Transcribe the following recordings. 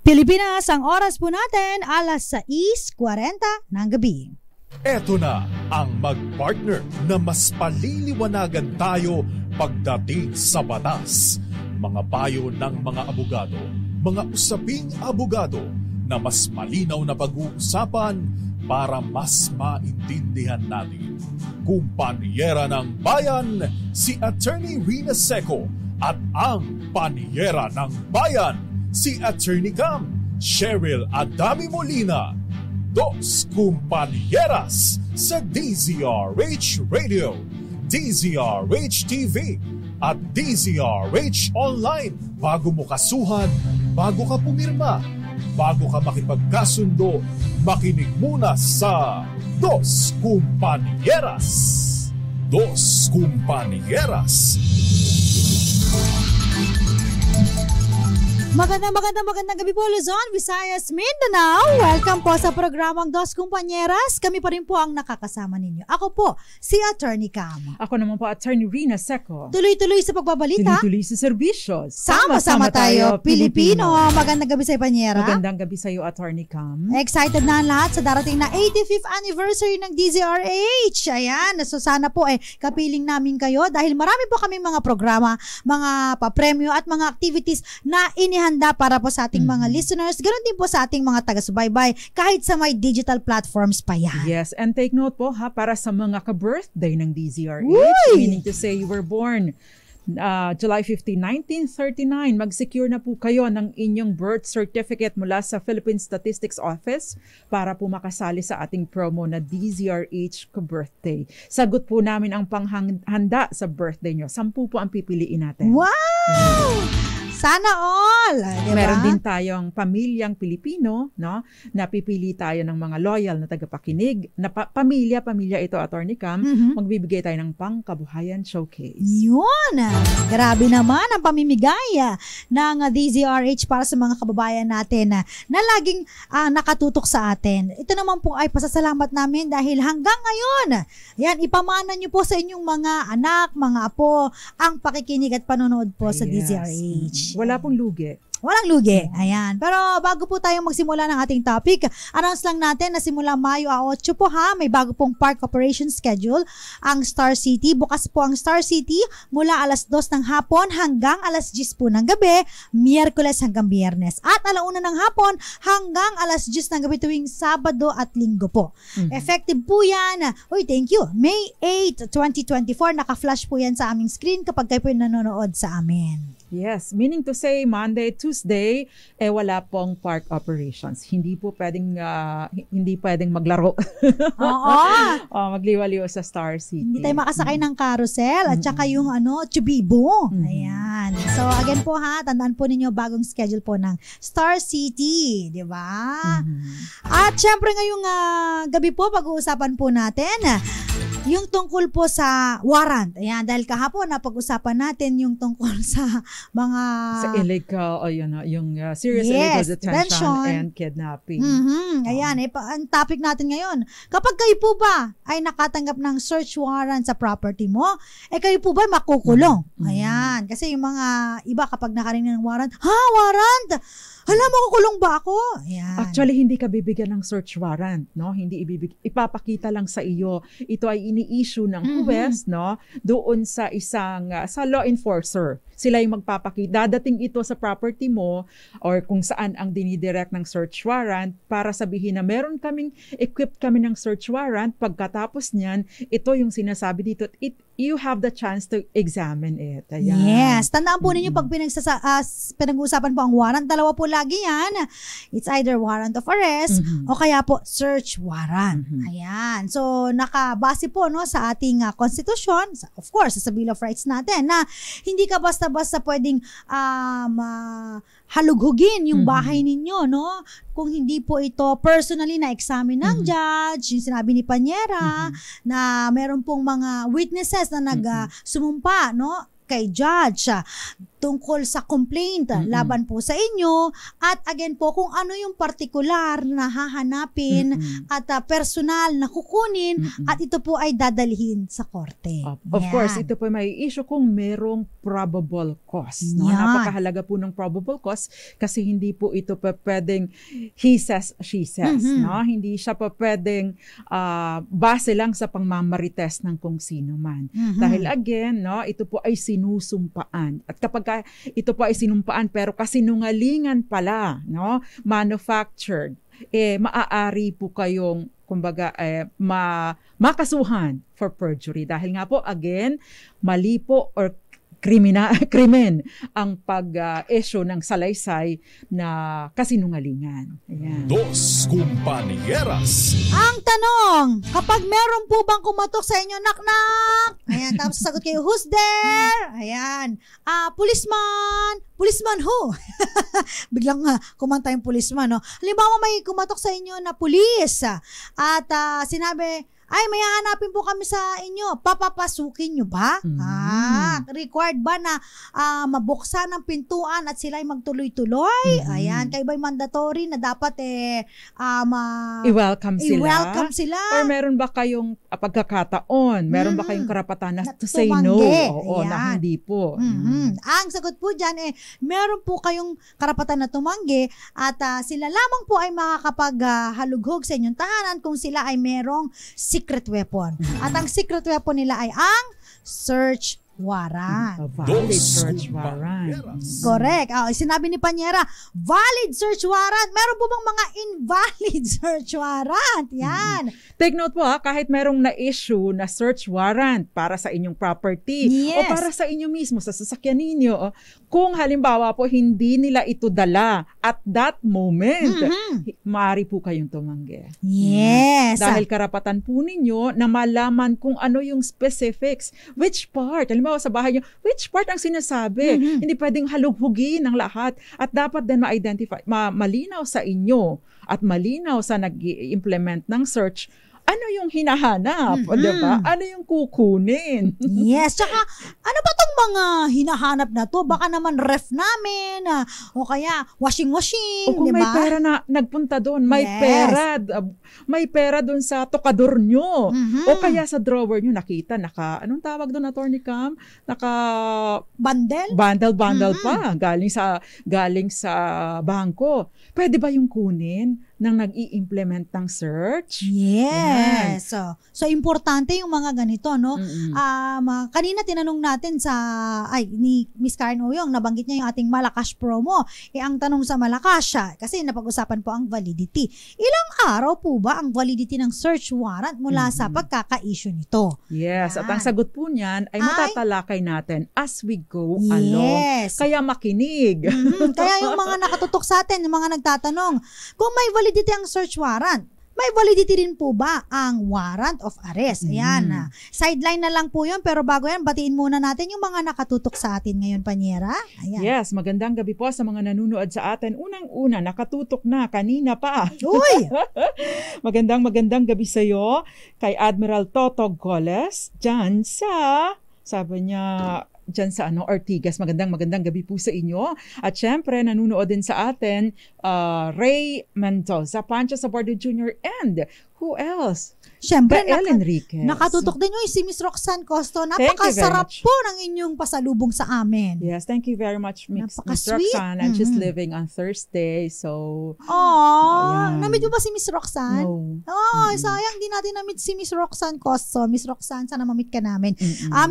Pilipinas, ang oras po natin, alas 6:40 ng gabi. Eto na ang mag-partner na mas paliliwanagan tayo pagdating sa batas. Mga payo ng mga abogado, mga usaping abogado na mas malinaw na pag-uusapan para mas maintindihan natin. Kumpanyera ng Bayan, si Attorney Rina Seco at ang Panyera ng Bayan, si Attorney Cam, Cheryl Adami Molina. Dos Kumpanieras sa DZRH Radio, DZRH TV at DZRH Online. Bago mo kasuhan, bago ka pumirma, bago ka makipagkasundo, makinig muna sa Dos Kumpanieras. Dos Kumpanieras. Magandang gabi po, Luzon, Visayas, Mindanao. Welcome po sa programang Dos Kumpanieras. Kami pa rin po ang nakakasama ninyo. Ako po, si Attorney Cam. Ako naman po, Attorney Rina Seco. Tuloy-tuloy sa pagbabalita. Tuloy-tuloy sa serbisyo. Sama-sama tayo, Pilipino. Magandang gabi sa Panyera. Magandang gabi sa iyo, Attorney Cam. Excited na ang lahat sa darating na 85th anniversary ng DZRH. Ayan, so sana po kapiling namin kayo dahil marami po kaming mga programa, mga papremyo at mga activities na inihanda para po sa ating mga listeners. Ganoon din po sa ating mga taga-subaybay kahit sa may digital platforms pa yan. Yes, and take note po para sa mga ka-birthday ng DZRH, meaning to say you were born July 15, 1939, mag-secure na po kayo ng inyong birth certificate mula sa Philippine Statistics Office para po makasali sa ating promo na DZRH ka-birthday. Sagot po namin ang panghanda sa birthday nyo. 10 po ang pipiliin natin. Wow! Sana all! Diba? Meron din tayong pamilyang Pilipino, no? Napipili tayo ng mga loyal na tagapakinig. Na pamilya ito, Attorney Cam. Magbibigay tayo ng pangkabuhayan showcase. Yun! Grabe naman ang pamimigay ng DZRH para sa mga kababayan natin na laging nakatutok sa atin. Ito naman po ay pasasalamat namin dahil hanggang ngayon, yan, ipamana nyo po sa inyong mga anak, mga apo, ang pakikinig at panonood po sa DZRH. Wala pong lugi. Walang lugi. Ayan. Pero bago po tayong magsimula ng ating topic, announce lang natin na simula Mayo 8 po may bago pong park operation schedule ang Star City. Bukas po ang Star City mula alas 2 ng hapon hanggang alas 10 po ng gabi, Miyerkules hanggang Biyernes. At 1:00 ng hapon hanggang alas 10 ng gabi tuwing Sabado at Linggo po. Effective po yan. Thank you. May 8, 2024. Naka-flash po yan sa aming screen kapag kayo po nanonood sa amin. Yes, meaning to say Monday, Tuesday, wala pong park operations. Hindi po pwedeng maglaro. Oo. Magliwaliw sa Star City. Hindi tayo makasakay ng carousel at saka yung Chubibo. Ayan. So again po tandaan po ninyo bagong schedule po ng Star City, di ba? At syempre ngayong gabi po pag-uusapan po natin yung tungkol po sa warrant. Ayan, dahil kahapon napag-usapan natin yung tungkol sa mga sa illegal yung serious illegal detention and kidnapping. Ayan, ang topic natin ngayon. Kapag kayo po ba ay nakatanggap ng search warrant sa property mo, kayo po ba makukulong? Ayan, kasi yung mga iba kapag nakarinig ng warrant, warrant! Hala, makukulong ba ako? Ayan. Actually, hindi ka bibigyan ng search warrant, no? Hindi ipapakita lang sa iyo. Ito ay ini-issue ng huwes, no? Doon sa isang sa law enforcer. Sila yung magpapakita. Dadating ito sa property mo or kung saan ang dinidirect ng search warrant para sabihin na meron equipped kami ng search warrant. Pagkatapos niyan, ito yung sinasabi dito. You have the chance to examine it. Ayan. Yes. Tandaan po ninyo pag pinag-uusapan po ang warrant, dalawa po lagi yan. It's either warrant of arrest o kaya po search warrant. Ayan. So, nakabase po sa ating konstitusyon, of course, sa Bill of Rights natin, na hindi ka basta-basta pwedeng halughugin yung bahay ninyo, no? Kung hindi po ito personally na-examine ng judge, yung sinabi ni Panyera, na meron pong mga witnesses na sumumpa, no? Kay judge. tungkol sa complaint laban po sa inyo, at again po kung ano yung particular na hahanapin at personal na kukunin, at ito po ay dadalhin sa korte. Of course, ito po may issue kung merong probable cause. No? Napakahalaga po ng probable cause kasi hindi po ito pa pwedeng he says, she says. No? Hindi siya pa pwedeng base lang sa pangmamarites ng kung sino man. Dahil again, no, ito po ay sinusumpaan. At kapag ito po ay sinumpaan pero kasinungalingan pala, no, manufactured, maaari po kayong kumbaga makasuhan for perjury. Dahil nga po, again, mali po or krimen ang pag-issue ng salaysay na kasinungalingan. Ayan. Dos Compañeras. Ang tanong, kapag meron po bang kumatok sa inyo, knock-knock? Ayan, tapos sagot kayo, who's there? Ayan, policeman who? Biglang kumanta yung policeman, no? Halimbawa may kumatok sa inyo na pulis at sinabi, ay, may hahanapin po kami sa inyo. Papapasukin nyo ba? Required ba na mabuksan ang pintuan at sila ay magtuloy-tuloy? Ayan, kayo ba'y mandatory na dapat i-welcome sila? Or meron ba kayong pagkakataon? Meron ba kayong karapatan na to say no? Oo, na hindi po. Ang sagot po dyan, meron po kayong karapatan na tumanggi at sila lamang po ay makakapaghalughog sa inyong tahanan kung sila ay merong secret weapon. At ang secret weapon nila ay ang search warrant. Valid search warrant. Correct. Sinabi ni Panyera, valid search warrant. Meron po bang mga invalid search warrant? Yan. Take note po kahit merong na-issue na search warrant para sa inyong property o para sa inyo mismo, sa sasakyan ninyo, kung halimbawa po hindi nila ito dala at that moment, maaari po kayong tumanggi. Yes. Dahil karapatan po ninyo na malaman kung ano yung specifics. Which part? Halimbawa sa bahay nyo, which part ang sinasabi? Hindi pwedeng halughugin ng lahat. At dapat din ma-identify, malinaw sa inyo at malinaw sa nag-implement ng search, ano yung hinahanap, diba? Ano yung kukunin? Yes, tsaka ano ba tong mga hinahanap na to? Baka naman ref namin, o kaya washing-washing, o kung diba? may pera na nagpunta doon, may pera doon sa tokador nyo, o kaya sa drawer nyo, nakita, anong tawag doon, Attorney Cam? Bundle pa, galing sa bangko. Pwede ba yung kunin nang nag-i-implement ng search? Yes. So importante yung mga ganito, no? Kanina tinanong natin ni Miss Karen Oyong, nabanggit niya yung ating Malacash promo. Ang tanong sa Malacash, kasi napag-usapan po ang validity. Ilang araw po ba ang validity ng search warrant mula sa pagkaka-issue nito? Yes. At ang sagot po niyan ay matatalakay natin as we go along. Kaya makinig. Kaya yung mga nakatutok sa atin, yung mga nagtatanong, kung may validity ang search warrant, may validity rin po ba ang warrant of arrest? Ayan. Sideline na lang po yun, pero bago yan, batiin muna natin yung mga nakatutok sa atin ngayon, Panyera. Ayan. Yes, magandang gabi po sa mga nanonood sa atin. Unang-una, nakatutok na, kanina pa. Uy! magandang gabi sa iyo kay Admiral Totog Goles, dyan sabi niya, dyan sa Ortigas. Magandang gabi po sa inyo. At syempre, nanunood din sa atin, Ray Mendoza, Pancho Sabordo Jr. and who else? Siyempre, Enriquez. Nakatutok din si Miss Roxanne Costo. Napakasarap po ng inyong pasalubong sa amin. Yes, thank you very much, Miss Roxanne. And she's living on Thursday, so... Namit mo ba si Miss Roxanne? No. Sayang, di natin namit si Miss Roxanne Costo. Miss Roxanne, sana mamit ka namin.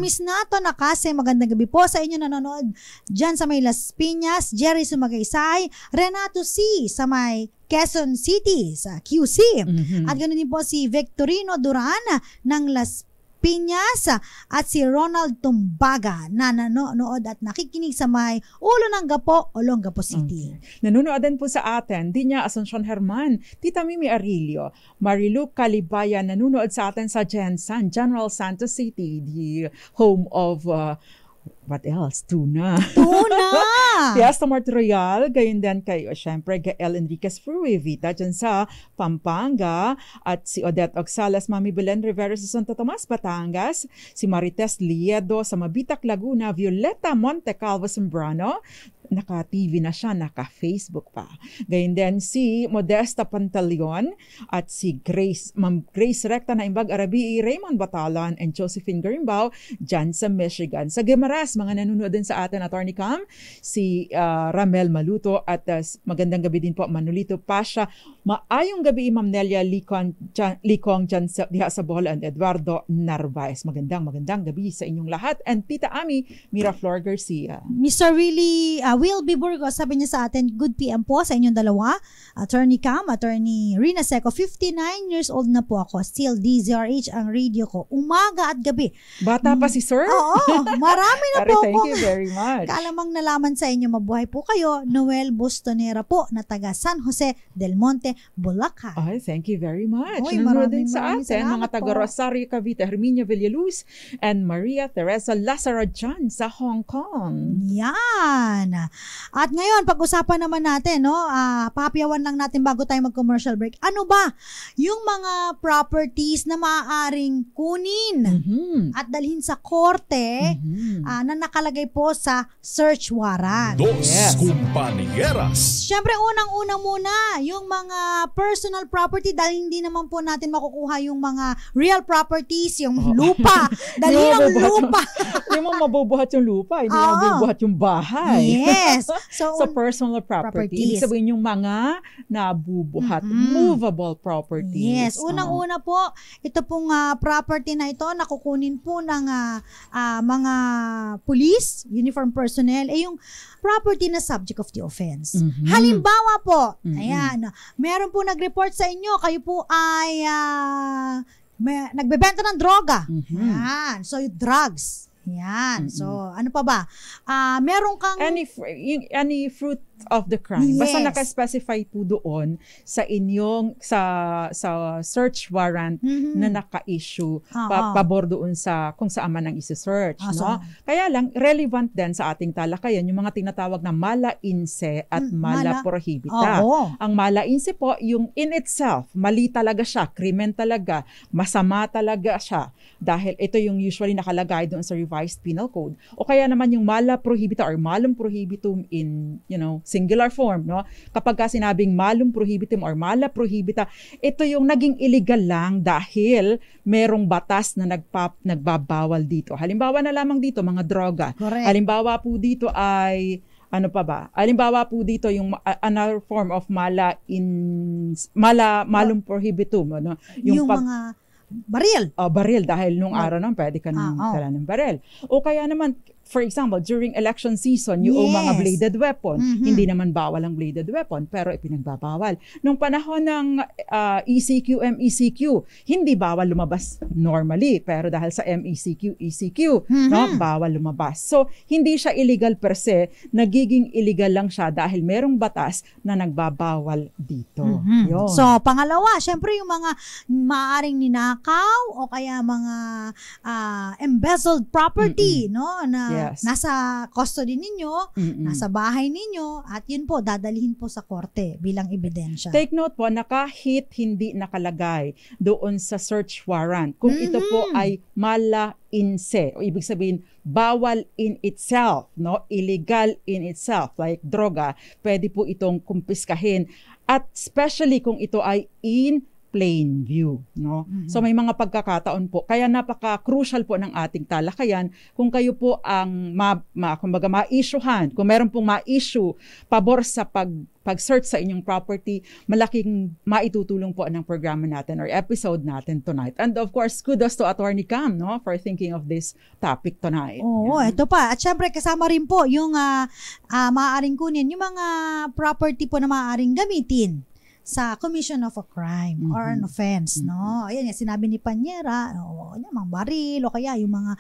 Miss Nato Nakase, magandang gabi po sa inyo nanonood dyan sa may Las Piñas, Jerry Sumagaysay, Renato C. sa may Quezon City sa QC. At ganoon din po si Victorino Duran ng Las Piñas at si Ronald Tumbaga na nanonood at nakikinig sa may Ulo ng Gapo, Olongapo City. Nanonood din po sa atin, Dinya Asuncion Herman, Tita Mimi Arilio, Marilu Calibaya, nanonood sa atin sa Jensan, General Santos City, the home of What else? Tuna. Tuna! Fiesta Mart Royal, gayon din kay, syempre, Gael Enriquez Fruevita dyan sa Pampanga, at si Odette Oxalas, Mami Belen Rivera sa Santo Tomas, Batangas, si Marites Liedo sa Mabitac, Laguna, Violeta Montecalvo Zambrano, naka-TV na siya, naka-Facebook pa. Gayon din si Modesta Pantaleon at si Ma'am Grace Recta na Imbag Arabi, Raymond Batalan and Josephine Garimbao dyan sa Michigan. Sa Guimaras, mga nanonood din sa atin, Attorney Cam, si Ramel Maluto at magandang gabi din po, Manolito Pasha. Maayong gabi, Ma'am Nelia Likong dyan diha sa Bohol and Eduardo Narvaez. Magandang gabi sa inyong lahat. And Tita Ami Miraflor Garcia. Mr. Will B. Burgos, sabi niya sa atin, good PM po sa inyong dalawa. Attorney Cam, Attorney Rina Seco, 59 years old na po ako. Still DZRH ang radio ko. Umaga at gabi. Bata pa si Sir? Oo, marami na po. Thank you very much. Kalamang nalaman sa inyo, mabuhay po kayo. Noel Bustonera po, na taga San Jose del Monte, Bulacan. Ay, thank you very much. Oy, Nanonood din sa atin, salamat mga taga po. Rosario, Cavite, Herminia Villaluz, and Maria Teresa Lazaro dyan sa Hong Kong. Yan. At ngayon, pag-usapan naman natin, no, pahapiawan lang natin bago tayo mag-commercial break. Ano ba yung mga properties na maaaring kunin at dalhin sa korte na nakalagay po sa search warrant? Dos Yes. Compañeras. Siyempre, unang-una muna, yung mga personal property, dahil hindi naman po natin makukuha yung mga real properties, yung lupa. Dalhin ang lupa. Hindi mo mabubuhat yung lupa, hindi mo mabubuhat yung bahay. Yes. So, Sa personal property, ibig sabihin yung mga nabubuhat, movable properties. yes. Unang-una po, ito pong property na ito, nakukunin po ng mga police, uniform personnel, yung property na subject of the offense. Halimbawa po, ayan, meron po nag-report sa inyo, kayo po ay nagbebenta ng droga. Ayan. So, drugs. Yan. So, ano pa ba? Meron kang... Any fruit of the crime. Basta Yes. naka-specify po doon sa inyong sa search warrant na naka-issue pabor doon sa kung saan man ang isi-search, no? Kaya lang relevant din sa ating talakayan yung mga tinatawag na mala inse at mala prohibita. Ang mala inse po yung in itself, mali talaga siya, krimen talaga, masama talaga siya dahil ito yung usually nakalagay doon sa revised penal code. O kaya naman yung mala prohibita or malum prohibitum in, singular form, no? Kapag ka sinabing malum prohibitum or mala prohibita, ito yung naging illegal lang dahil merong batas na nagbabawal dito. Halimbawa na lamang dito, mga droga. Correct. Halimbawa po dito ay ano pa ba? Halimbawa po dito yung another form of malum prohibitum, ano? Yung mga baril. Baril dahil nung araw naman pwede ka nang dala ng baril. O kaya naman, for example, during election season, yung mga bladed weapon, hindi naman bawal ang bladed weapon, pero ipinagbabawal. Nung panahon ng ECQ, MECQ, hindi bawal lumabas normally, pero dahil sa MECQ, ECQ, no, bawal lumabas. So, hindi siya illegal per se, nagiging illegal lang siya dahil merong batas na nagbabawal dito. Yun. So, pangalawa, syempre yung mga maaaring ninakaw o kaya mga embezzled property, no, na nasa custody ninyo, nasa bahay ninyo, at yun po, dadalhin po sa korte bilang ebidensya. Take note po na kahit hindi nakalagay doon sa search warrant, kung ito po ay mala inse, o ibig sabihin, bawal in itself, no? Illegal in itself, like droga, pwede po itong kumpiskahin. At especially kung ito ay in plain view, no? So may mga pagkakataon po. Kaya napaka-crucial po ng ating talakayan kung kayo po ang kumbaga ma-issuehan, kung meron pong ma-issue pabor sa pag-search sa inyong property, malaking maitutulong po ng programa natin or episode natin tonight. And of course, kudos to Attorney Cam, no, for thinking of this topic tonight. Oo, ito pa. At syempre kasama rin po yung maaaring kunin, yung mga property po na maaaring gamitin sa commission of a crime or an offense, no? Ayan, sinabi ni Panyera, yung mga baril o kaya yung mga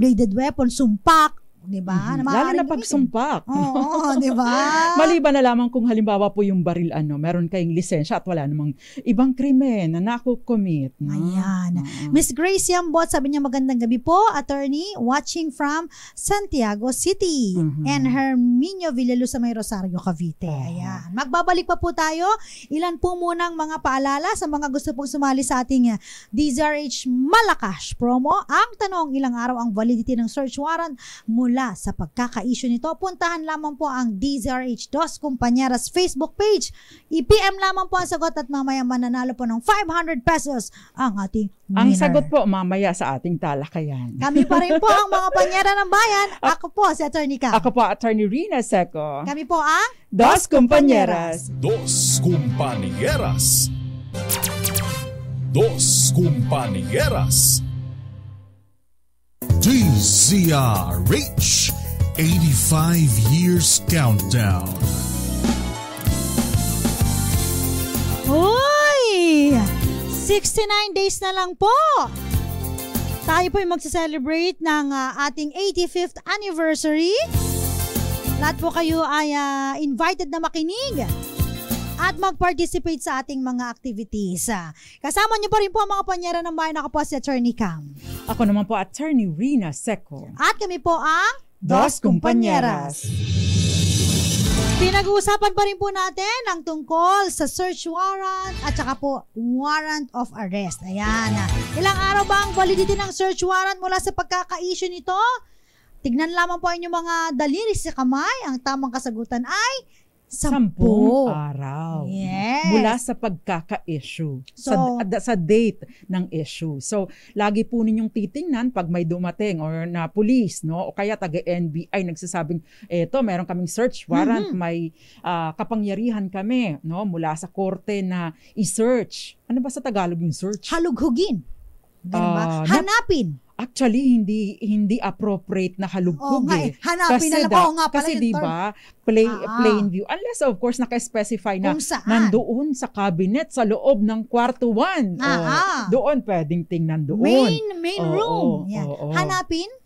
bladed weapon, sumpak, di ba? Na Lalo na maaaring gamitin. pagsumpak. Oo, di ba? Maliban na lamang kung halimbawa po yung baril, meron kayong lisensya at wala namang ibang krimen na nakukomit. No? Ayan. Miss Grace Yambot, sabi niya magandang gabi po, attorney, watching from Santiago City. And Herminio Villaluz sa may Rosario, Cavite. Ayan. Magbabalik pa po tayo. Ilan po munang mga paalala sa mga gusto pong sumali sa ating DZRH Malakas promo. Ang tanong, ilang araw ang validity ng search warrant mula sa pagkaka-issue nito? Puntahan lamang po ang DZRH Dos Compañeras Facebook page. I-PM lamang po ang sagot at mamaya mananalo po ng 500 pesos ang ating winner. Ang sagot po mamaya sa ating talakayan. Kami pa rin po ang mga panyera ng bayan. Ako po si Attorney Cam. Ako po, Attorney Rina Seco. Kami po ang Dos Compañeras. Dos Compañeras. Dos Compañeras. DZRH 85 Years Countdown. Uy! 69 days na lang po. Tayo po ay magsa-celebrate ng ating 85th anniversary. Lahat po kayo ay invited na makinig at mag-participate sa ating mga activities. Kasama niyo pa rin po ang mga panyera ng bayan. Ako po si Attorney Cam. Ako naman po, Attorney Rina Seco. At kami po ang Dos Compañeras. Pinag-uusapan pa rin po natin ang tungkol sa search warrant at saka po warrant of arrest. Ayan. Ilang araw ba ang validity ng search warrant mula sa pagkaka-issue nito? Tignan lamang po inyong mga daliri sa kamay. Ang tamang kasagutan ay 10 araw. Yes. Mula sa pagkaka-issue. So, sa date ng issue. So, lagi po ninyong titingnan pag may dumating or na police, no? O kaya taga-NBI nagsasabing, eto, meron kaming search warrant, may kapangyarihan kami, no? Mula sa korte na i-search. Ano ba sa Tagalog yung search? halughugin. Ganun ba? Hanapin. Actually, hindi appropriate na halughog Hanapin na lang. Nga pala kasi yung di term. ba, plain view. Unless of course, naka-specify na Kung saan. nandoon sa cabinet, sa loob ng kwarto 1. Doon pwedeng tingnan doon. Main room. Yan.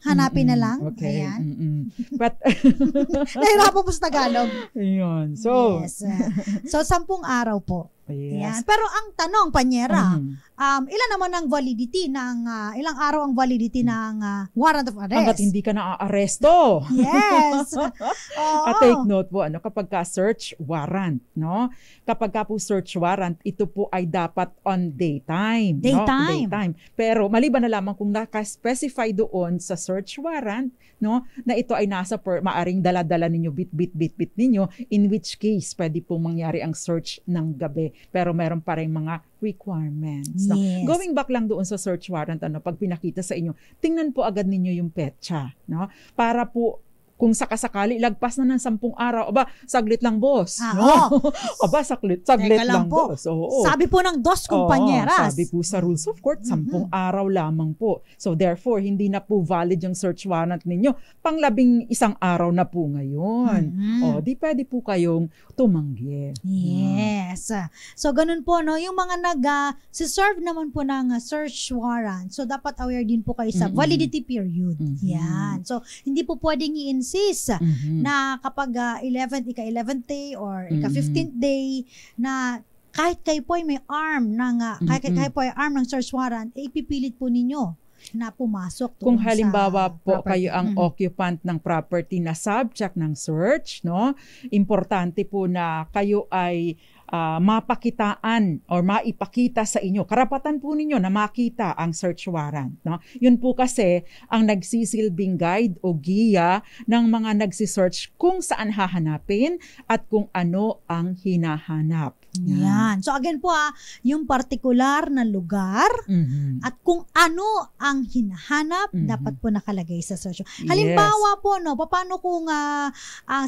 Hanapin na lang. Okay. Ayan. But, Nahirapan po sa Tagalog. yun. So, Yes. So, 10 araw po. yes. Yan. Pero ang tanong, Panyera, ilan naman ang validity ng, ilang araw ang validity ng warrant of arrest? Hanggat hindi ka na-aresto. Yes. At take note po, kapag ka search warrant, no? Kapag ka po search warrant, ito po ay dapat on daytime. Daytime. No? Daytime. Pero maliban na lamang kung naka-specify doon sa search warrant, no? Na ito ay nasa maaring dala-dala ninyo, bit ninyo, in which case, pwede pong mangyari ang search ng gabi. Pero meron pa rin mga requirements. No? Yes. Going back lang doon sa search warrant, pag pinakita sa inyo, tingnan po agad ninyo yung petsa. No? Para po, kung sakasakali, lagpas na ng 10 araw. Aba, saglit lang, boss. No? Aba, saglit lang, boss. Oo. Sabi po ng Dos Compañeras. Sabi po sa rules of court, 10 araw lamang po. So therefore, hindi na po valid yung search warrant ninyo. Pang-11 araw na po ngayon. O, di pwede po kayong tumanggi. Yes. So, ganun po, no? Yung mga si-serve naman po ng search warrant. So, dapat aware din po kayo sa validity period. Yan. So, hindi po pwedeng i-insist na kapag ika-11th day or ika-15th day na kahit kayo po ay may arm kahit kayo po ay arm ng search warrant, ipipilit po ninyo na pumasok kung halimbawa po property. kayo ang occupant ng property na subject ng search, no? Importante po na kayo ay mapakitaan or maipakita sa inyo. Karapatan po ninyo na makita ang search warrant. No? Yun po kasi ang nagsisilbing guide o giya ng mga nagsisearch kung saan hahanapin at kung ano ang hinahanap. Yan. So again po yung particular na lugar at kung ano ang hinahanap dapat po nakalagay sa search. Halimbawa po, no, paano kung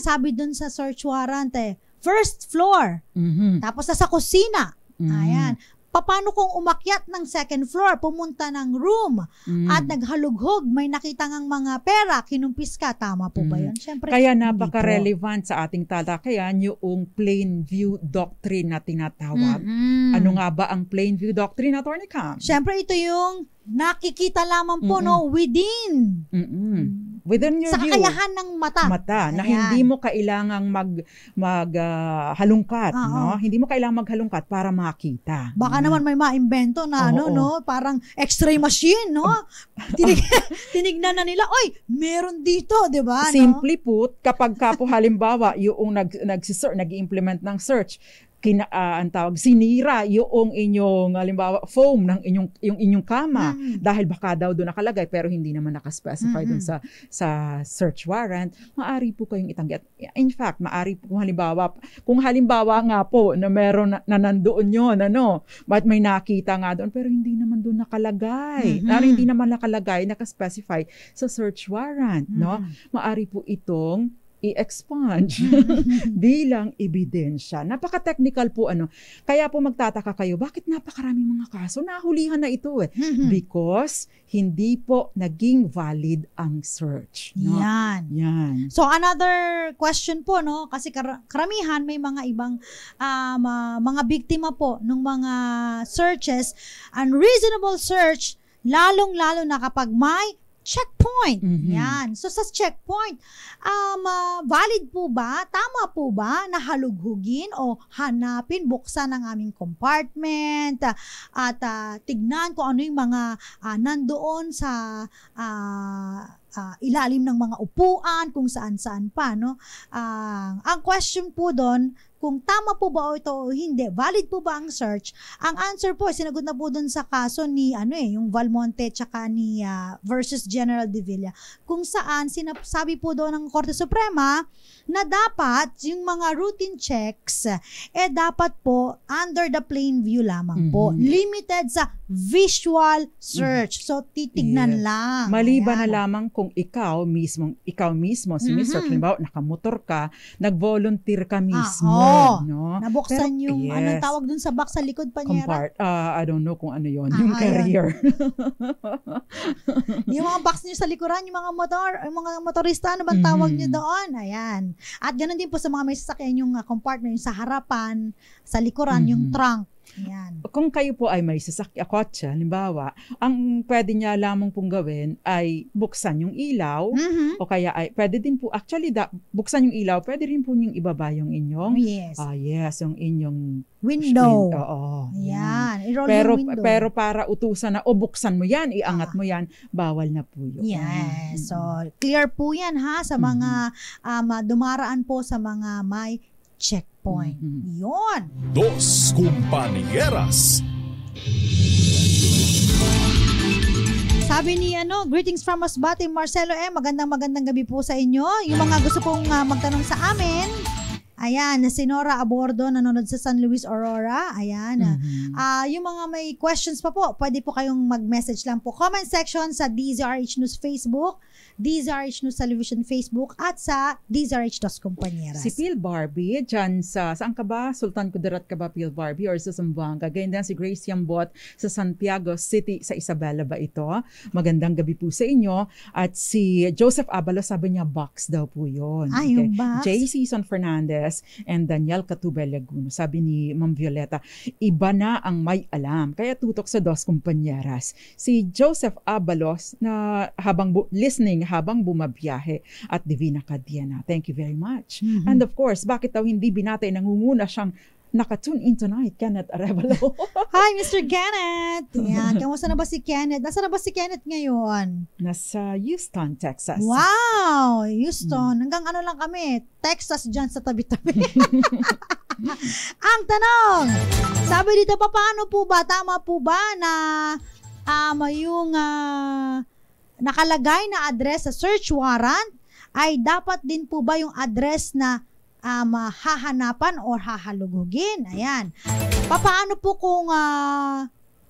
sabi dun sa search warrant first floor, tapos sa kusina. Ayan. Paano kung umakyat ng second floor, pumunta ng room, at naghalughog, may nakita ngang mga pera, kinumpis ka, tama po ba yun? Siyempre, kaya napaka-relevant sa ating talakayan yung plain view doctrine na tinatawag. Ano nga ba ang plain view doctrine, Attorney Cam? Siyempre, ito yung nakikita lamang po, no, within within your Sa view. kakayahan ng mata. Na Ayan. hindi mo kailangang halungkat, Oo. no? Hindi mo kailangang maghalungkat para makita. Baka naman may maimbento na Oo. parang x-ray machine, no? Tinignan na nila, oy, meron dito, 'di ba? Simply put, kapag po halimbawa yung nag-implement ng search, ang tawag, sinira yung inyong halimbawa foam ng inyong kama dahil baka daw doon nakalagay pero hindi naman nakaspecify doon sa search warrant, maari po kayong itanggi. In fact, maari po kung halimbawa nga po na meron na nandoon yun, but may nakita nga doon pero hindi naman doon nakalagay. Hindi naman nakaspecify sa search warrant, no? Maari po itong i-expunge bilang ebidensya. Napaka-technical po Kaya po magtataka kayo, bakit napakaraming mga kaso nahulihan na ito Because hindi po naging valid ang search. No? Yan. So another question po, kasi karamihan may mga ibang mga biktima po ng mga searches, unreasonable search, lalong-lalo na kapag may checkpoint. Yan. So sa checkpoint, valid po ba? Tama po ba na halughugin o hanapin, buksan ang aming compartment at tignan kung ano yung mga nandoon sa ilalim ng mga upuan, kung saan-saan pa, no? Ang question po doon, kung tama po ba ito o hindi, valid po ba ang search? Ang answer po, sinagot na po doon sa kaso ni yung Valmonte tsaka ni versus General de Villa, kung saan sinasabi po doon ng Korte Suprema na dapat yung mga routine checks dapat po under the plain view lamang po, limited sa visual search. So titignan lang. Maliban na lamang kung ikaw mismo sinisearch, halimbawa nakamotor ka, nag-volunteer ka mismo, no? Nabuksan yung anong tawag dun sa box sa likod pa niya? I don't know kung ano yun, yung carrier. Yung mga box niyo sa likuran, yung mga motorista, ano bang tawag niyo doon? Ayan. At ganoon din po sa mga may sasakyan, yung compartment, yung sa harapan, sa likuran, yung trunk. Ayan. Kung kayo po ay may sasakyan, kotse, halimbawa, ang pwede niya lamang pong gawin ay buksan yung ilaw, o kaya ay pwede din po, actually, buksan yung ilaw, pwede rin po yung ibaba yung inyong, yung inyong window. Screen. Oo. Yan. I-roll yung window. Pero para utusan na, buksan mo yan, iangat mo yan, bawal na po yun. Yes. So, clear po yan sa mga dumaraan po sa mga may checkpoint. Yun. Dos Compañeras. Sabi ni greetings from Masbate, Marcelo magandang gabi po sa inyo. Yung mga gusto pong magtanong sa amin, ayan, si Nora Abordo, nanonood sa San Luis, Aurora. Ayan. Yung mga may questions pa po, pwede po kayong mag-message lang po. Comment section sa DZRH News Facebook, DZRH News Television Facebook, at sa DZRH Dos Compañeras. Si Phil Barbie, dyan saan ka ba? Sultan Kudarat ka ba, Phil Barbie? Or sa Zamboanga? Ganyan din si Grace Yambot sa Santiago City, sa Isabela ba ito? Magandang gabi po sa inyo. At si Joseph Abalos, sabi niya, box daw po yun. Yung box? J. Season Fernandez and Daniel Catubel Laguno. Sabi ni Ma'am Violeta, iba na ang may alam. Kaya tutok sa Dos Compañeras. Si Joseph Abalos na habang bumabiyahe at Divina Cadiana. Thank you very much. And of course, bakit daw hindi binatay, nangunguna siyang nakatune in tonight, Kenneth Arevalo. Hi, Mr. Kenneth! Yan, kamusta na ba si Kenneth? Nasaan na ba si Kenneth ngayon? Nasa Houston, Texas. Wow! Houston. Hanggang lang kami, Texas dyan sa tabi-tabi. Ang tanong, sabi dito, paano po ba, tama po ba na yung nakalagay na address sa search warrant ay dapat din po ba yung address na hahanapan or hahalugugin? Ayan. Paano po kung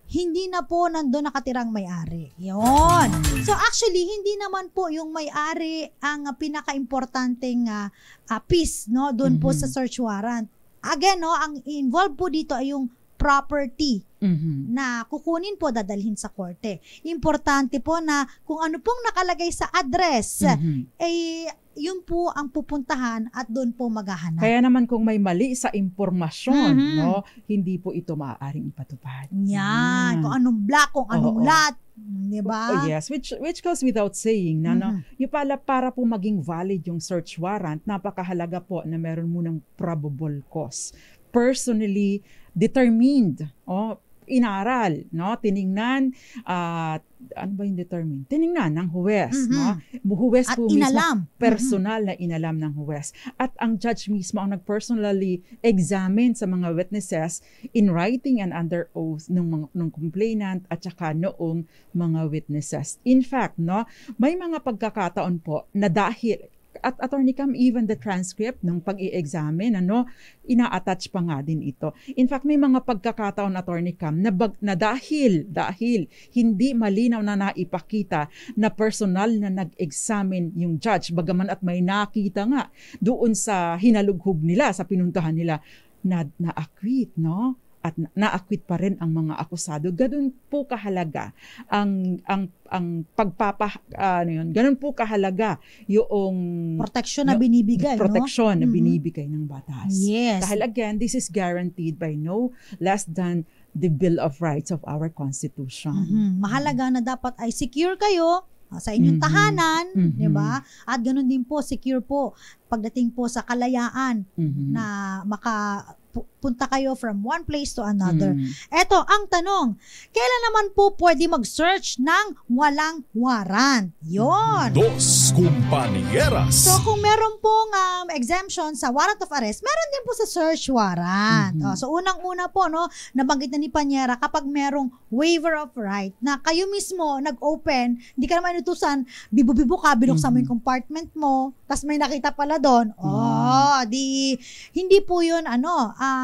hindi na po nandun nakatirang may-ari? Yun. So actually, hindi naman po yung may-ari ang pinaka-importanting piece, no, doon po sa search warrant. Again, no, ang involved po dito ay yung property Mhm. na kukunin po, dadalhin sa korte. Importante po na kung ano pong nakalagay sa address, Mhm. yun po ang pupuntahan at doon po maghahanap. Kaya naman kung may mali sa impormasyon, Mhm. no, hindi po ito maaaring ipatupad. Yan, kung anong black, kung anong Oo. lot, di ba? Oh, yes, which goes without saying na no, Mhm. yung para po maging valid yung search warrant, napakahalaga po na meron munang probable cause. Personally determined, inaral, no, tiningnan ano ba yung determined? Tiningnan ng huwes, Mhm. no? Huwes At po mismo, inalam. personal na inalam ng huwes. At ang judge mismo ang nag-personally examine sa mga witnesses in writing and under oath ng complainant at saka noong mga witnesses. In fact, no, may mga pagkakataon po na dahil at Attorney Cam, even the transcript ng pag-i-examine, ina-attach pa nga din ito. In fact, may mga pagkakataon, Attorney Cam, na dahil hindi malinaw na naipakita na personal na nag-examine yung judge, bagaman at may nakita nga doon sa hinalughog nila, sa pinuntahan nila, na-acquit, no? At na-acquit pa rin ang mga akusado. Ganun po kahalaga ang ganun po kahalaga yung Protection na binibigay, protection no? na binibigay ng batas. Yes. Dahil again, this is guaranteed by no less than the Bill of Rights of our Constitution. Mahalaga na dapat ay secure kayo sa inyong tahanan, Mhm. di ba? At ganun din po, secure po pagdating po sa kalayaan na punta kayo from one place to another. Eto, ang tanong, kailan naman po pwede mag-search ng walang warrant? Yon. Dos Compañeras. So, kung meron pong exemption sa warrant of arrest, meron din po sa search warrant. So, unang-una po, no, nabanggit na ni Panyera, kapag merong waiver of right, na kayo mismo nag-open, hindi ka naman inutusan, bibo-bibo ka, binuksan mo yung compartment mo, tas may nakita pala doon, hindi po yun,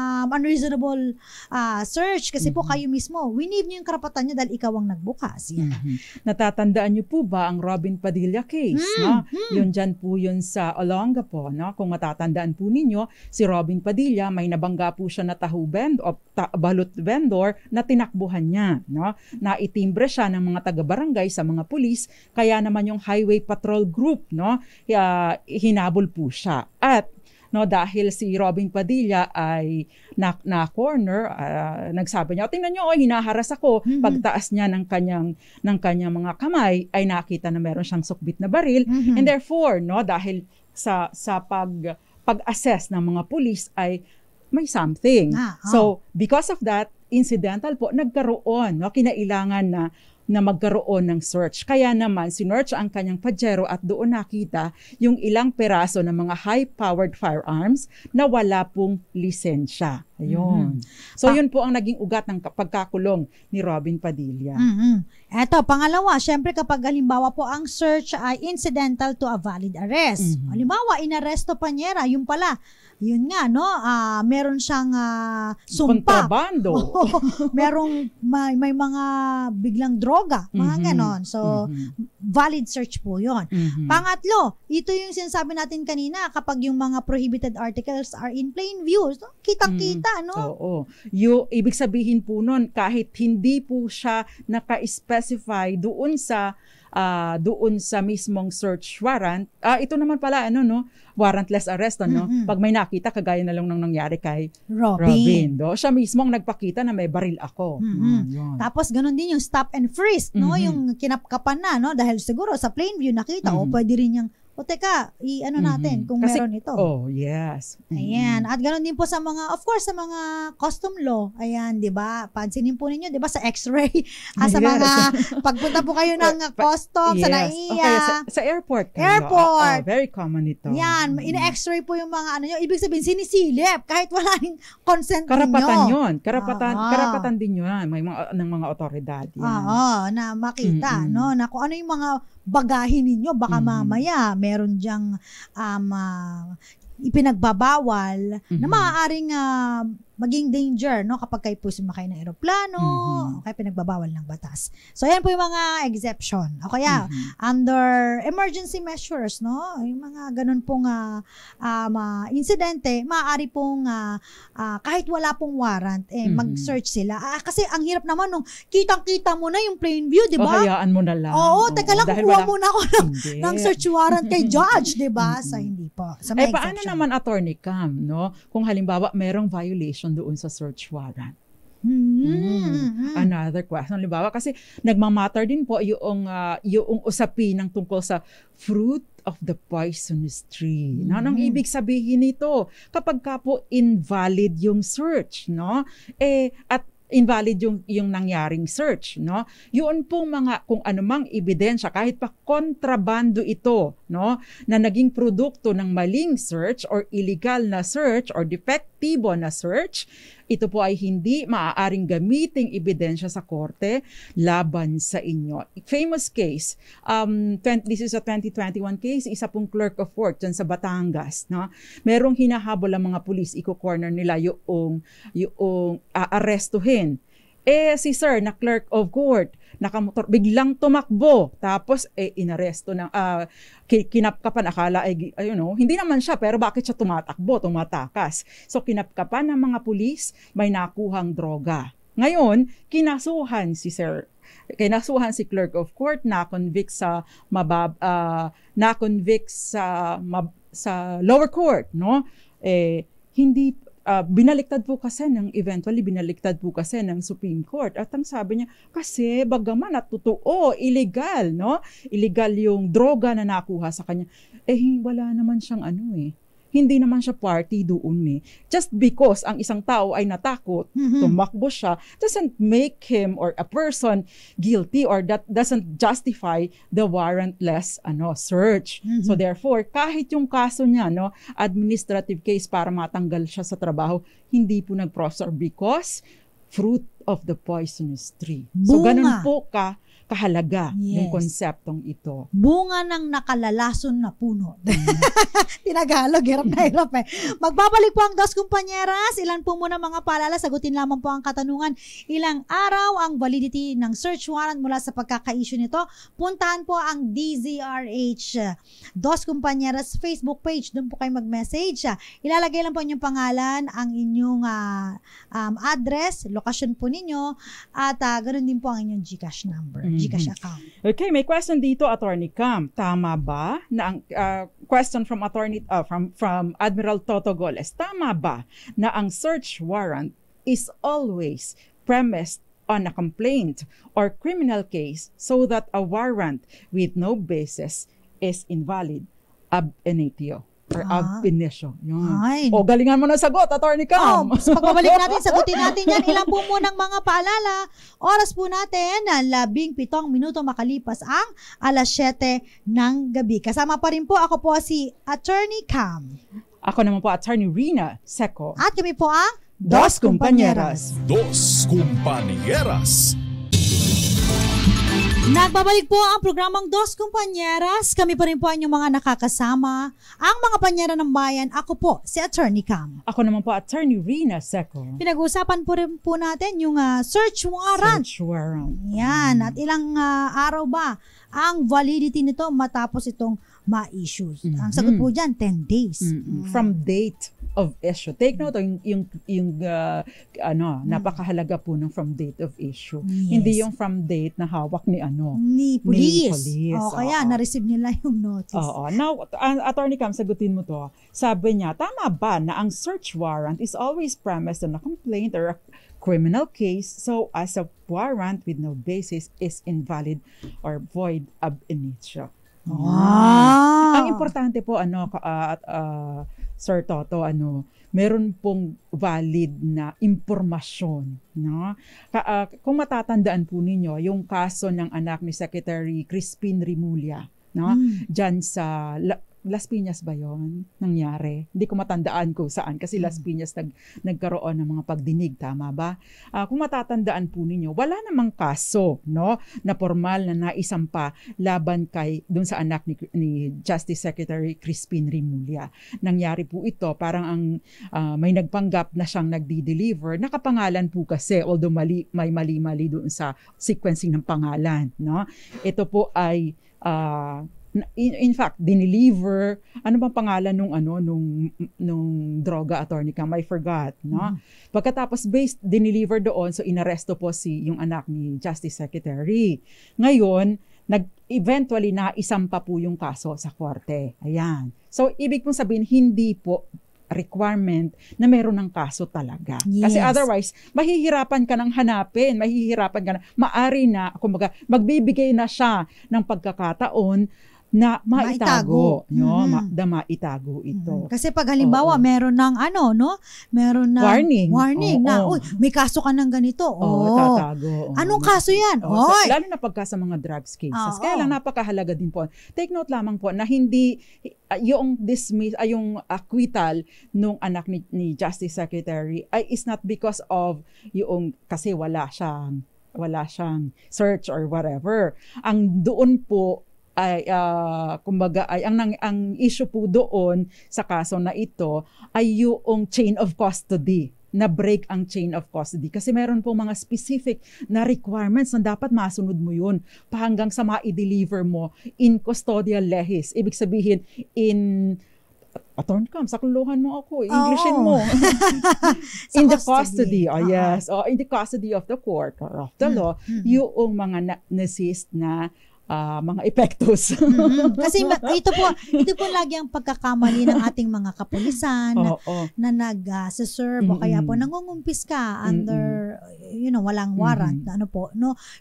unreasonable search, kasi po kayo mismo, winive nyo yung karapatan nyo dahil ikaw ang nagbukas. Yan. Natatandaan niyo po ba ang Robin Padilla case? No? Yun dyan po yun sa Olongapo. No? Kung matatandaan po ninyo, si Robin Padilla, may nabangga po siya na balut vendor na tinakbuhan niya. No? Naitimbre siya ng mga taga-barangay sa mga pulis, kaya naman yung Highway Patrol Group, no? Hinabol po siya. At dahil si Robin Padilla ay na corner, nagsabi niya, tingnan niyo, hinaharas ako. Pagtaas niya ng kanyang mga kamay, ay nakita na meron siyang sukbit na baril. And therefore, dahil sa pag-assess ng mga pulis ay may something. So, because of that, incidental po, nagkaroon, kinailangan na magkaroon ng search. Kaya naman, sinearch ang kanyang Pajero at doon nakita yung ilang peraso ng mga high-powered firearms na wala pong lisensya. Ayun. So, yun po ang naging ugat ng pagkakulong ni Robin Padilla. Eto, pangalawa, syempre kapag halimbawa po ang search ay incidental to a valid arrest. Halimbawa, inaresto Panyera, yung pala, yun nga, meron siyang sumpa. Kontrabando. May mga biglang droga, mga ganon. So, valid search po yun. Pangatlo, ito yung sinasabi natin kanina, kapag yung mga prohibited articles are in plain view, kitang-kita, no? Oo. Ibig sabihin po nun, kahit hindi po siya naka-specify doon sa mismong search warrant, ito naman pala, warrantless arrest, pag may nakita, kagaya na lang nang nangyari kay Robin. Siya mismo ang nagpakita na may baril ako. Tapos, ganun din yung stop and frisk, yung kinapkapan na, dahil siguro sa plain view nakita, pwede rin yung, teka, natin kung kasi, meron ito. Oh, yes. Ayan. At ganoon din po sa mga, of course, sa mga custom law. Ayan, di ba? Pansinin po ninyo, di ba, sa x-ray. Sa mga, pagpunta po kayo ng custom, sa NAIA. Okay, sa airport. Airport. Very common ito. Yan. Ina-x-ray po yung mga nyo. Ibig sabihin, sinisilip. Kahit wala rin consent karapatan ninyo. Yun. Karapatan din yun. May ng mga otoridad. Oo, na makita, na kung ano yung mga bagahin ninyo, baka mamaya meron diyang ipinagbabawal na maaaring maging danger, no? Kapag kayo po sumakay ng eroplano, o kaya pinagbabawal ng batas. So, ayan po yung mga exception. O kaya, under emergency measures, no? Yung mga ganun pong insidente, maaari pong kahit wala pong warrant, mag-search sila. Kasi ang hirap naman nung kitang-kita mo na yung plain view, di ba? O hayaan mo na lang. Oo, teka lang, kukuha muna ako ng search warrant kay judge, di ba? So, hindi po. So, may paano exception. naman, Attorney Cam, no? Kung halimbawa, merong violation doon sa search warrant. Another question. Halimbawa, kasi nagmamatter din po yung usapin ng tungkol sa fruit of the poisonous tree. No? Anong ibig sabihin nito? Kapag ka po invalid yung search, no? At invalid yung nangyaring search, no? Yun pong mga kung anumang ebidensya kahit pa kontrabando ito, no, na naging produkto ng maling search or illegal na search or defektibo na search, ito po ay hindi maaaring gamiting ebidensya sa korte laban sa inyo. Famous case, this is a 2021 case, isa pong clerk of court dyan sa Batangas, no? Merong hinahabol ang mga pulis, iko-corner nila yung aarestuhin. Si sir na clerk of court, nakamotor, biglang tumakbo, tapos inaresto ng kinapkapan, akala hindi naman siya, pero bakit siya tumatakas? So kinapkapan ng mga pulis, may nakuhang droga. Ngayon, kinasuhan si clerk of court, na-convict sa lower court, no? Hindi binaliktad po kasi ng Supreme Court. At ang sabi niya, kasi bagaman at totoo, illegal, no? Illegal yung droga na nakuha sa kanya. Wala naman siyang hindi naman siya party doon Just because ang isang tao ay natakot, tumakbo siya, doesn't make him or a person guilty, or that doesn't justify the warrantless search. So therefore, kahit yung kaso niya, no, administrative case para matanggal siya sa trabaho, hindi po nag-prosper because fruit of the poisonous tree. So ganun po kahalaga yung konseptong ito. Bunga ng nakalalason na puno. Tinagalog, hirap na hirap Magbabalik po ang Dos Compañeras. Ilan po muna mga paalala, sagutin lamang po ang katanungan. Ilang araw ang validity ng search warrant mula sa pagkaka-issue nito? Puntahan po ang DZRH Dos Compañeras Facebook page. Doon po kayo mag-message. Ilalagay lang po inyong pangalan, ang inyong address, lokasyon po ninyo, at ganoon din po ang inyong GCash number. GCash account. Okay, may question dito, Attorney Cam. Tama ba na ang question from from Admiral Toto Goles, tama ba na ang search warrant is always premised on a complaint or criminal case so that a warrant with no basis is invalid ab initio? Or ab initio. Galingan mo na sagot, Attorney Cam. So pagbabalik natin, sagutin natin yan. Ilan po munang mga paalala. Oras po natin, 17 minuto makalipas ang 7:00 ng gabi. Kasama pa rin po, ako po si Attorney Cam. Ako naman po, Attorney Rina Seco. At kami po ang Dos Compañeras. Dos Compañeras. Nagbabalik po ang programang Dos Compañeras. Kami pa rin po ang inyong mga nakakasama, ang mga panyera ng bayan. Ako po, si Attorney Cam. Ako naman po, Attorney Rina Seco. Pinag-uusapan po rin po natin yung search warrant. Search warrant. Yan. At ilang araw ba ang validity nito matapos itong ma-issue? Ang sagot po dyan, 10 days. From date of issue. Take note napakahalaga po ng from date of issue. Yes. Hindi yung from date na hawak ni police. Kaya na-receive nila yung notice. Now, Attorney Cam, sagutin mo to. Sabi niya, tama ba na ang search warrant is always premised on a complaint or a criminal case, so as a warrant with no basis is invalid or void ab initio? Ang importante po, Sir Toto, meron pong valid na impormasyon, no? Kung matatandaan po ninyo, yung kaso ng anak ni Secretary Crispin Rimulya, no? Diyan sa Las Piñas ba yon nangyari? Hindi ko matandaan kung saan kasi Las Piñas nagkaroon ng mga pagdinig, tama ba? Kung matatandaan po ninyo, wala namang kaso, no, na formal na naisampa laban dun sa anak ni Justice Secretary Crispin Remulla. Nangyari po ito, parang may nagpanggap na siyang nagdi-deliver. Nakapangalan po kasi, although may mali-mali doon sa sequencing ng pangalan, no? Ito po ay in fact, dineliver, ano bang pangalan nung droga, Attorney Cam? I forgot, no? Pagkatapos dineliver doon, so inaresto po yung anak ni Justice Secretary. Ngayon, eventually naisampa po yung kaso sa korte. Ayan. So, ibig pong sabihin, hindi po requirement na meron ng kaso talaga. Yes. Kasi otherwise, mahihirapan ka ng hanapin, maari na, kumbaga, magbibigay na siya ng pagkakataon na maitago, no? Maitago ito. Kasi pag halimbawa meron ng meron ng warning na, may kaso ka ng ganito. Tatago. Anong kaso yan? Lalo na pagka sa mga drugs cases. Kaya lang napakahalaga din po. Take note lamang po na hindi yung yung acquittal nung anak ni Justice Secretary is not because of yung kasi wala siyang search or whatever. Ang doon po ay kumbaga ang issue po doon sa kaso na ito ay yung chain of custody, na break ang chain of custody kasi meron po mga specific na requirements na dapat masunod mo yun hanggang sa ma-deliver mo in custodial lehis. Ibig sabihin Attorney Cam, sakuluhan mo ako, Englishin mo. In the custody, yes. In the custody of the court or of the law, yung mga nasist na mga epektos. Kasi ito po lagi ang pagkakamali ng ating mga kapulisan na nag-serve o kaya po nangungumpis ka under walang warrant,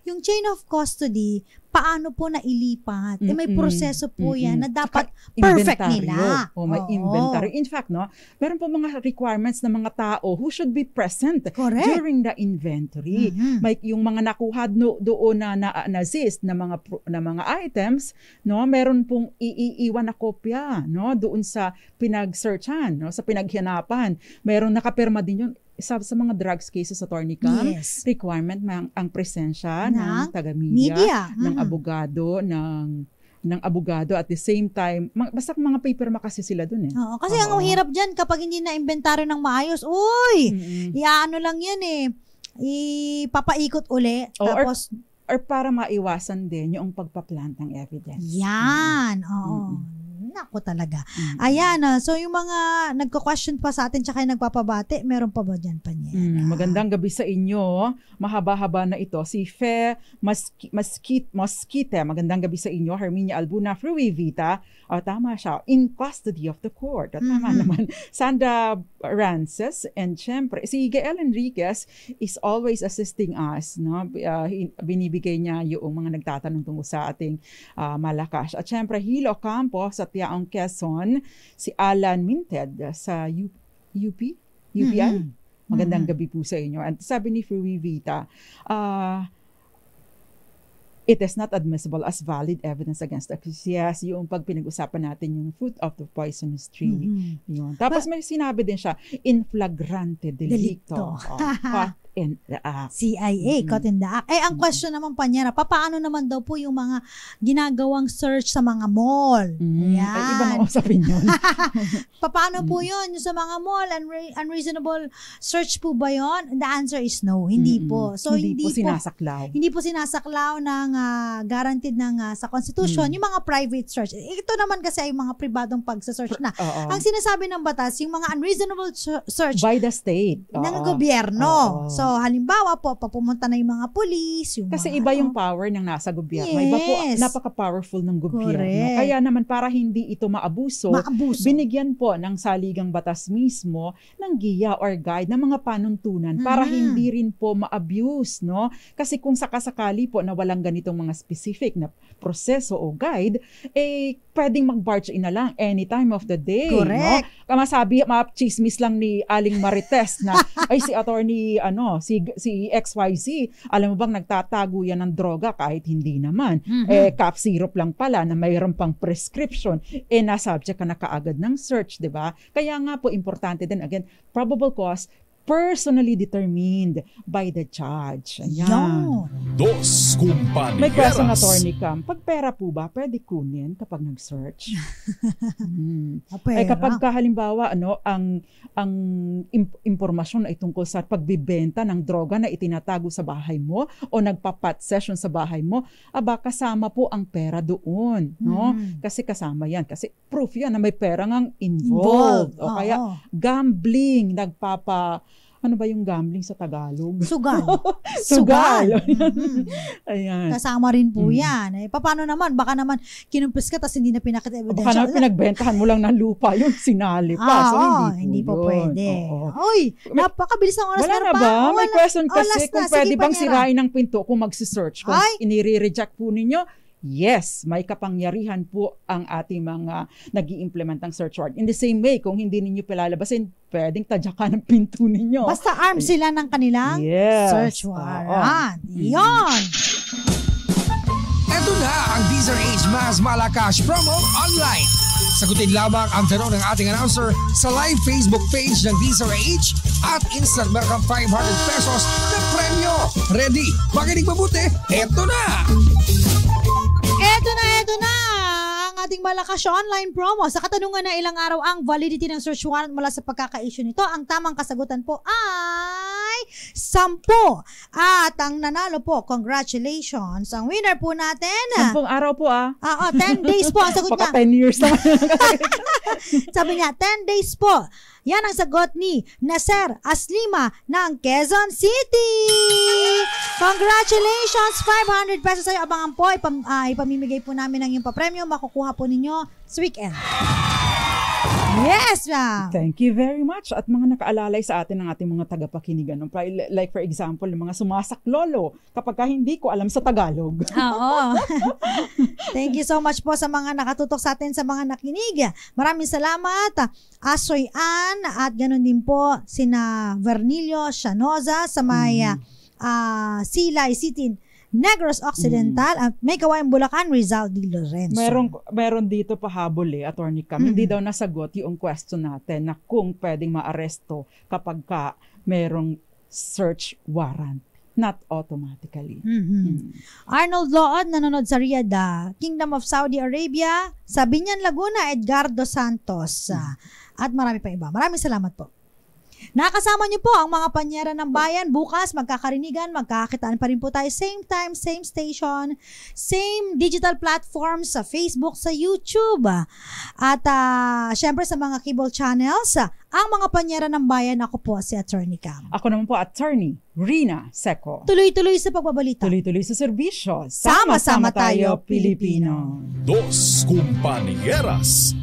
yung chain of custody, paano po nailipat? May proseso po yan na dapat perfect nila. May inventory. In fact, meron po mga requirements ng mga tao who should be present during the inventory. May yung mga nakuha doon na assist na mga items, meron pong iiwan na kopya, doon sa pinag-searchan, sa pinaghinapan. Meron nakapirma din yun. Sa mga drugs cases, Attorney Cam, requirement ang presensya ng taga-media, ng abogado, ng abogado at the same time, basta mga paperma kasi sila dun kasi ang hirap dyan kapag hindi na inventaryo ng maayos, iaano lang yan ipapaikot uli, tapos or para maiwasan din yung pagpa-plant ng evidence. Yan, Nako talaga. Ayan, so yung mga nagko-question pa sa atin tsaka yung nagpapabati, meron pa ba dyan, Panyera? Magandang gabi sa inyo. Mahaba-haba na ito. Si Fe Mosquite, magandang gabi sa inyo. Herminia Albuna, Fruy Vita. Tama siya. In custody of the court. Tama naman. Sandra Rances. And syempre, si Gael Enriquez is always assisting us. Binibigay niya yung mga nagtatanong tungkol sa ating Malakas. At syempre, Hilo Campo sa Tiaong Quezon, si Alan Minted sa UPI. Magandang gabi po sa inyo. At sabi ni Fruy Vita, it is not admissible as valid evidence against accused. Yes, yung pag pinag-usapan natin yung fruit of the poisonous tree. Yun. Tapos may sinabi din siya, in flagrante delicto. Caught in the act. CIA, caught in the act. Ang question naman, Panyera, paano naman daw po yung mga ginagawang search sa mga mall? Ay, iba na usapin yun. Paano po yun? Yung sa mga mall, unreasonable search po ba yun? The answer is no. Hindi po. So, hindi po sinasaklaw. Hindi po sinasaklaw ng guaranteed ng sa Constitution, yung mga private search. Ito naman kasi ay mga pribadong pagsa-search na. Ang sinasabi ng batas, yung mga unreasonable search by the state. Ng gobyerno. So, halimbawa po, papumunta na yung mga police. Kasi iba yung power ng nasa gobyerno. Iba po, napaka-powerful ng gobyerno. Correct. Kaya naman, para hindi ito maabuso, binigyan po ng saligang batas mismo ng giya or guide ng mga panuntunan para hindi rin po ma-abuse. Kasi kung sakasakali po na walang ganitong mga specific na proseso o guide, pwedeng mag-barge in na lang any time of the day. Correct. Masabi, chismis lang ni Aling Marites na ay si attorney si XYZ, alam mo bang nagtatago yan ng droga kahit hindi naman. Cough syrup lang pala na mayroon pang prescription, nasubject ka na kaagad ng search, di ba? Kaya nga po, importante din, again, probable cause, personally determined by the judge. Ayan. Dos Kumpanieras. May question, Attorney Cam. Pag pera po ba, pwede kunin kapag nag-search? Kapag halimbawa, ang impormasyon ay tungkol sa pagbibenta ng droga na itinatago sa bahay mo o nagpa-pot session sa bahay mo, kasama po ang pera doon. No? Kasi kasama yan. Kasi proof yan na may pera ngang involved. O kaya gambling, ano ba yung gambling sa Tagalog? Sugal. Sugal. Ayan. Kasama rin po yan. Paano naman? Baka naman kinumpis ka tapos hindi na pinakita ebidensya. Baka naman pinagbentahan mo lang ng lupa yung sinali pa. So hindi po pwede. Uy, napakabilis ng oras. Wala na ba? May question kasi kung pwede bang sirain ng pinto kung magsisearch. Kung inire-reject po ninyo, yes, may kapangyarihan po ang ating mga nag-i-implement ng search warrant. In the same way, kung hindi ninyo palalabasin, pwedeng tadyakan ng pinto ninyo. Basta arm sila ng kanilang search warrant. Yon! Ito na ang DZRH Mas Malakas promo online. Sagutin lamang ang tanong ng ating announcer sa live Facebook page ng DZRH at instant meron 500 pesos na premyo. Ready? Makinig mabuti. Ito na! Ito na ang ating Malakas online promo. Sa katanungan na ilang araw ang validity ng search warrant mula sa pagkaka-issue nito, ang tamang kasagutan po ay 10. At ang nanalo po, congratulations. Ang winner po natin, 10 araw po 10 days po ang sagot niya. Baka 10 years na. Sabi niya, 10 days po. Yan ang sagot ni Nasser Aslima ng Quezon City. Congratulations! 500 pesos sa'yo. Abangan po, ipamimigay po namin ang iyong papremyo. Makukuha po ninyo this weekend. Yes, ma'am. Thank you very much. At mga nakaalalay sa atin ng ating mga tagapakinig. Like for example, yung mga sumasaklolo kapag hindi ko alam sa Tagalog. Oo. Thank you so much po sa mga nakatutok sa atin, sa mga nakinig. Maraming salamat. Asoy Ann at ganoon din po sina Vernilio Shanoza sa may Silay City, Negros Occidental at may Kawayan Bulacan, Rizal de Lorenzo. Meron dito pahabol Attorney Cam. Hindi daw nasagot yung question natin na kung pwedeng maaresto kapag merong search warrant. Not automatically. Arnold Lood, nanonood sa Riyadh, Kingdom of Saudi Arabia, sa Binyan, Laguna, Edgardo Santos, at marami pa iba. Maraming salamat po. Nakasama niyo po ang mga panyera ng bayan. Bukas, magkakarinigan, magkakakitaan pa rin po tayo. Same time, same station, same digital platforms sa Facebook, sa YouTube. At syempre sa mga cable channels, ang mga panyera ng bayan, ako po si Attorney Cam. Ako naman po, Attorney Rina Seco. Tuloy-tuloy sa pagbabalita. Tuloy-tuloy sa serbisyo. Sama-sama tayo, Pilipino. Dos Kumpanieras.